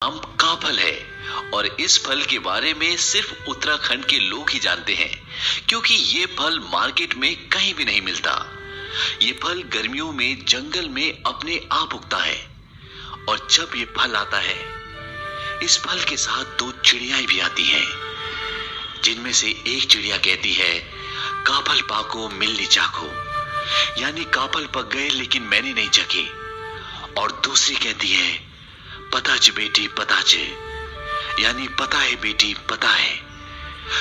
नाम काफल है और इस फल के बारे में सिर्फ उत्तराखंड के लोग ही जानते हैं, क्योंकि ये फल मार्केट में कहीं भी नहीं मिलता। ये फल गर्मियों में जंगल में अपने आप उगता है और जब ये फल आता है, इस फल के साथ दो चिड़ियाएं भी आती हैं, जिनमें से एक चिड़िया कहती है, काफल पाको मिलनी चाको, यानी काफल पक गए लेकिन मैंने नहीं चखे। और दूसरी कहती है, पताच बेटी पताच, यानी पता है बेटी पता है।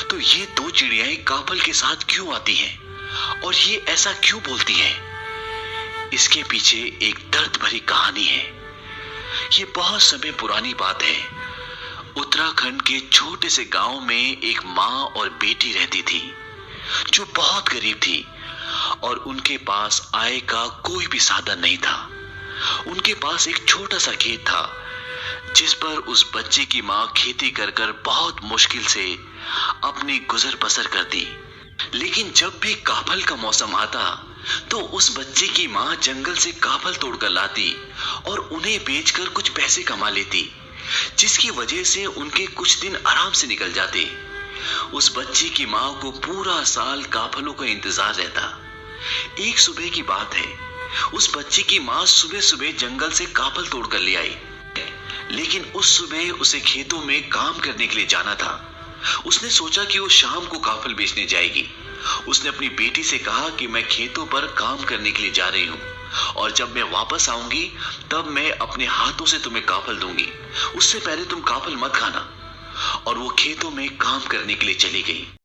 तो ये दो चिड़ियाएं काफल के साथ क्यों आती हैं और ये ऐसा क्यों बोलती हैं? इसके पीछे एक दर्द भरी कहानी है। ये बहुत समय पुरानी बात है। उत्तराखंड के छोटे से गांव में एक माँ और बेटी रहती थी, जो बहुत गरीब थी और उनके पास आय का कोई भी साधन नहीं था। उनके पास एक छोटा सा खेत था, जिस पर उस बच्चे की माँ खेती कर कर बहुत मुश्किल से अपनी गुजर बसर करती। लेकिन जब भी काफल का मौसम आता, तो उस बच्चे की माँ जंगल से काफल तोड़कर लाती और उन्हें बेचकर कुछ पैसे कमा लेती, जिसकी वजह से उनके कुछ दिन आराम से निकल जाते। उस बच्चे की माँ को पूरा साल काफलों का इंतजार रहता। एक सुबह की बात है, उस बच्चे की माँ सुबह सुबह जंगल से काफल तोड़कर ले आई, लेकिन उस सुबह उसे खेतों में काम करने के लिए जाना था। उसने सोचा कि वो शाम को काफल बेचने जाएगी। उसने अपनी बेटी से कहा कि मैं खेतों पर काम करने के लिए जा रही हूँ और जब मैं वापस आऊंगी तब मैं अपने हाथों से तुम्हें काफल दूंगी, उससे पहले तुम काफल मत खाना। और वो खेतों में काम करने के लिए चली गई।